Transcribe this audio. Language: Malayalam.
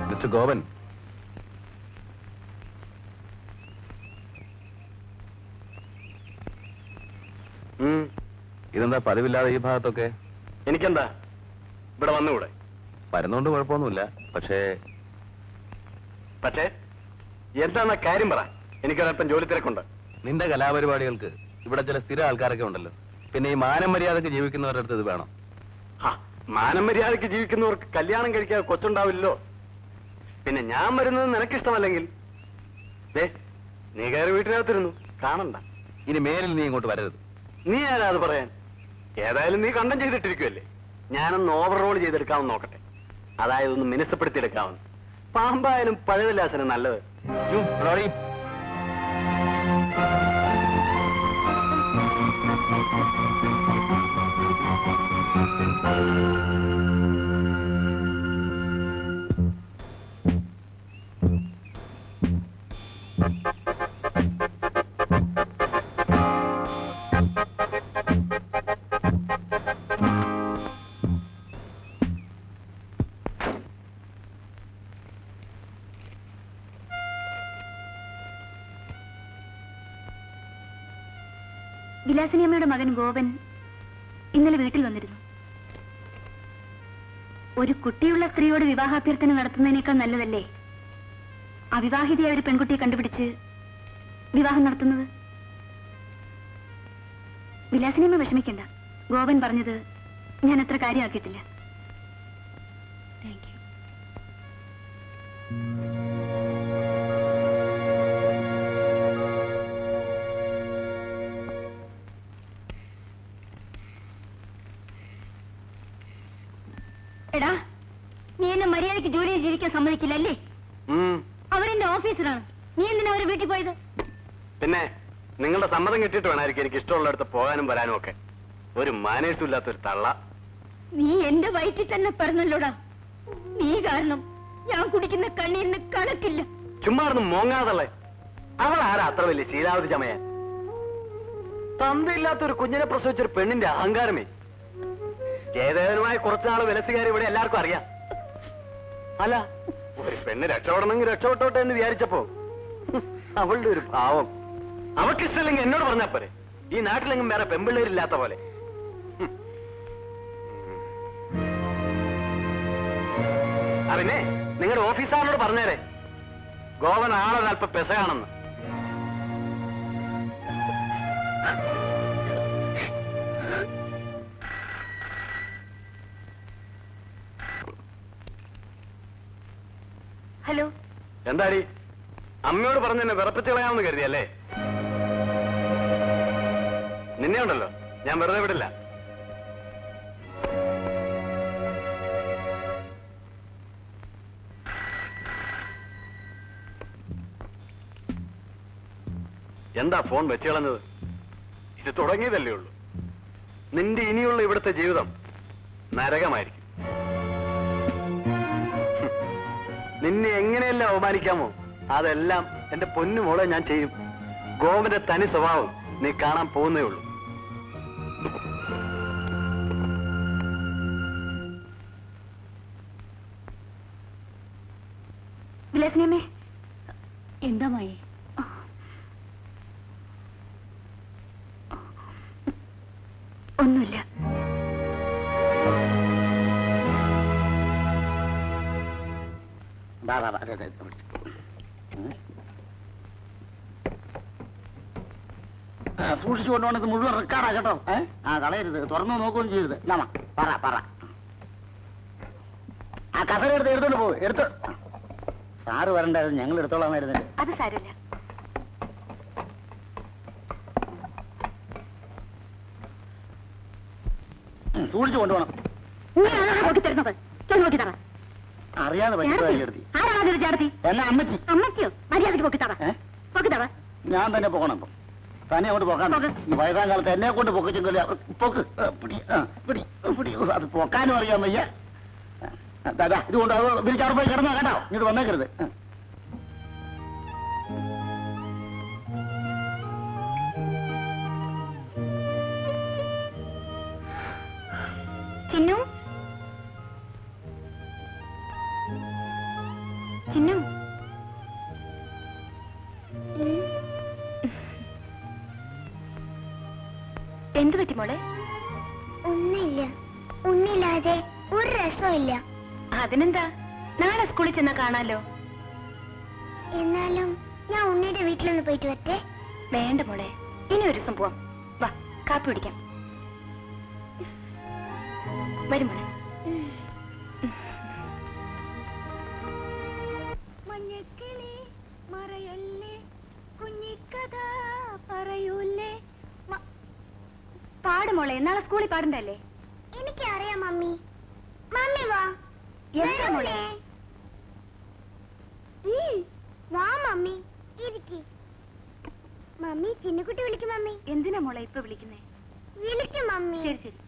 മിസ്റ്റർ ഗോവൻ, ഇതെന്താ പതിവില്ലാതെ ഈ ഭാഗത്തൊക്കെ? എനിക്കെന്താ, ഇവിടെ വന്നുകൂടെ? വരുന്നോണ്ട് കുഴപ്പമൊന്നുമില്ല. പക്ഷേ എന്താണെന്ന കാര്യം പറ. എനിക്കൊരല്പം ജോലി തിരക്കുണ്ട്. നിന്റെ കലാപരിപാടികൾക്ക് ഇവിടെ ചില സ്ഥിര ആൾക്കാരൊക്കെ ഉണ്ടല്ലോ. പിന്നെ ഈ മാനം മര്യാദക്ക് ജീവിക്കുന്നവരുടെ അടുത്ത് ഇത് വേണം. മാനം മര്യാദക്ക് ജീവിക്കുന്നവർക്ക് കല്യാണം കഴിക്കാതെ കൊച്ചുണ്ടാവില്ലല്ലോ. പിന്നെ ഞാൻ വരുന്നത് നിനക്കിഷ്ടമല്ലെങ്കിൽ നീ കയറി വീട്ടിനകത്തിരുന്നു കാണണ്ട. ഇനി മേലിൽ നീ ഇങ്ങോട്ട് വരരുത്. നീ ആരാ അത് പറയാൻ? ഏതായാലും നീ കണ്ടം ചെയ്തിട്ടിരിക്കുമല്ലേ. ഞാനൊന്ന് ഓവർറോൾ ചെയ്തെടുക്കാമെന്ന് നോക്കട്ടെ. അതായത് ഒന്ന് മിനുസപ്പെടുത്തിയെടുക്കാമെന്ന്. പാമ്പായാലും പഴവില്ലാസനം നല്ലത്. വിലാസിനിയമ്മയുടെ മകൻ ഗോവൻ ഇന്നലെ വീട്ടിൽ വന്നിരുന്നു. ഒരു കുട്ടിയുള്ള സ്ത്രീയോട് വിവാഹാഭ്യർത്ഥന നടത്തുന്നതിനേക്കാൾ നല്ലതല്ലേ അവിവാഹിതയായ ഒരു പെൺകുട്ടിയെ കണ്ടുപിടിച്ച് വിവാഹം നടത്തുന്നത്? വിലാസിനിയമ്മ വിഷമിക്കണ്ട. ഗോവൻ പറഞ്ഞത് ഞാൻ അത്ര കാര്യമാക്കിയിട്ടില്ല. Thank you. എടാ, നീ എന്നെ മര്യാദയ്ക്ക് ജോലിയിൽ ജീവിക്കാൻ സമ്മതിക്കില്ലല്ലേ? അവരെന്റെ ഓഫീസറാണ്. നീ എന്തിനാ അവരെ വീട്ടിൽ പോയത്? പിന്നെ നിങ്ങളുടെ സമ്മതം കിട്ടിയിട്ട് വേണമായിരിക്കും എനിക്ക് ഇഷ്ടമുള്ളിടത്ത് പോകാനും വരാനും ഒക്കെ. ഒരു മാനേഴ്സും ഇല്ലാത്തൊരു തള്ള. നീ എന്റെ വയറ്റിൽ തന്നെ പറഞ്ഞല്ലോടാ. നീ കാരണം ഞാൻ കുടിക്കുന്ന കണ്ണീരിന് കണക്കില്ല. ചുമ്മാർന്ന് മോങ്ങാതള്ളേ. അവൾ ആരാ അത്ര വലിയ ശീലാവതി ചമയാൻ? തന്തയില്ലാത്തൊരു കുഞ്ഞിനെ പ്രസവിച്ചൊരു പെണ്ണിന്റെ അഹങ്കാരമേ. ജയദേവനുമായി കുറച്ചുനാൾ വിലസുകാരി ഇവിടെ എല്ലാവർക്കും അറിയാം. അല്ല, ഒരു പെണ്ണ് രക്ഷപ്പെടണമെങ്കിൽ രക്ഷപ്പെട്ടോട്ടെ എന്ന് വിചാരിച്ചപ്പോ അവളുടെ ഒരു ഭാവം. അവൾക്കിഷ്ടമില്ലെങ്കിൽ എന്നോട് പറഞ്ഞാ പോരെ. ഈ നാട്ടിലെങ്ങും വേറെ പെമ്പിള്ളേരില്ലാത്ത പോലെ. അവനെ നിങ്ങളുടെ ഓഫീസാറിനോട് പറഞ്ഞേരെ ഗോവൻ ആളൊരൽപ്പം പെസയാണെന്ന്. ഹലോ. എന്താടി, അമ്മയോട് പറഞ്ഞെന്നെ വിറപ്പിച്ച് കളയാമെന്ന് കരുതിയല്ലേ? നിന്നെ ഉണ്ടല്ലോ ഞാൻ വെറുതെ വിടില്ല. എന്താ ഫോൺ വെച്ച് കളഞ്ഞത്? ഇത് തുടങ്ങിയതല്ലേ ഉള്ളൂ. നിന്റെ ഇനിയുള്ള ഇവിടുത്തെ ജീവിതം നരകമായിരിക്കും. നിന്നെ എങ്ങനെയെല്ലാം അവമാനിക്കാമോ അതെല്ലാം എന്റെ പൊന്നു മോളെ ഞാൻ ചെയ്യും. ഗോവന്റെ തനി സ്വഭാവം നീ കാണാൻ പോകുന്നേ ഉള്ളൂ. വിലാസിനിയമ്മേ, എന്താ മായി? ഒന്നുമില്ല. സൂക്ഷിച്ചു കൊണ്ടുപോകണത് മുഴുവൻ റെക്കാർഡാ കേട്ടോ. കളയരുത്, തുറന്നു നോക്കുകയും ചെയ്യരുത്. പറ ആ കസര എടുത്ത് എടുത്തോണ്ട് പോകും. എടുത്തോ. സാറ് വരണ്ടായിരുന്നു, ഞങ്ങൾ എടുത്തോളാമായിരുന്നു. അത് സാരമില്ല. സൂക്ഷിച്ചു കൊണ്ടുപോകണം. അറിയാതെ പറ്റി എന്നാ അമ്മച്ചി. അമ്മച്ചിയോ? മര്യാദക്ക് പൊക്കിത്തറ. ഞാൻ തന്നെ പോകണം. തന്നെ അങ്ങോട്ട് പോക്കാൻ. ഈ വയസ്സാം കാലത്ത് എന്നെ കൊണ്ട് പൊക്കിച്ചെങ്കിൽ പൊക്ക്. പിടി. അത് പൊക്കാനും അറിയാൻ വയ്യ. ഇതുകൊണ്ട് വിളിച്ചവിടെ പോയി കിടന്നോ കേട്ടോ, ഇങ്ങോട്ട് വന്നേക്കരുത്. ചിന്നു ചിന്നു എന്തു പറ്റി മോളെ? ഒന്നുമില്ല. ഉണ്ണില്ലാതെ ഒരു രസമില്ല. അതിനെന്താ, നാളെ സ്കൂളിൽ ചെന്നാ കാണാലോ. എന്നാലും ഞാൻ ഉണ്ണിയുടെ വീട്ടിലൊന്ന് പോയിട്ട് വരട്ടെ. വേണ്ട മോളെ, ഇനി ഒരു ദിവസം പോവാം. വാ, കാപ്പി പിടിക്കാം. വരും മോളെ. മഞ്ഞക്കിളി മറയല്ലേ കുഞ്ഞിക്കഥ പറയൂല്ലേ. പാടുമോളെ, നാളെ സ്കൂളിൽ പാടണ്ടല്ലേ? എനിക്കറിയാം മമ്മി. മമ്മി വാ. എന്താ മോളെ? വാ മമ്മി, ഇരിക്കി. മമ്മി ചിന്നുകുട്ടി വിളിക്കും. മമ്മി എന്തിനാ മോളെ ഇപ്പൊ വിളിക്കുന്നേ? വിളിക്കും മമ്മി. ശരി ശരി.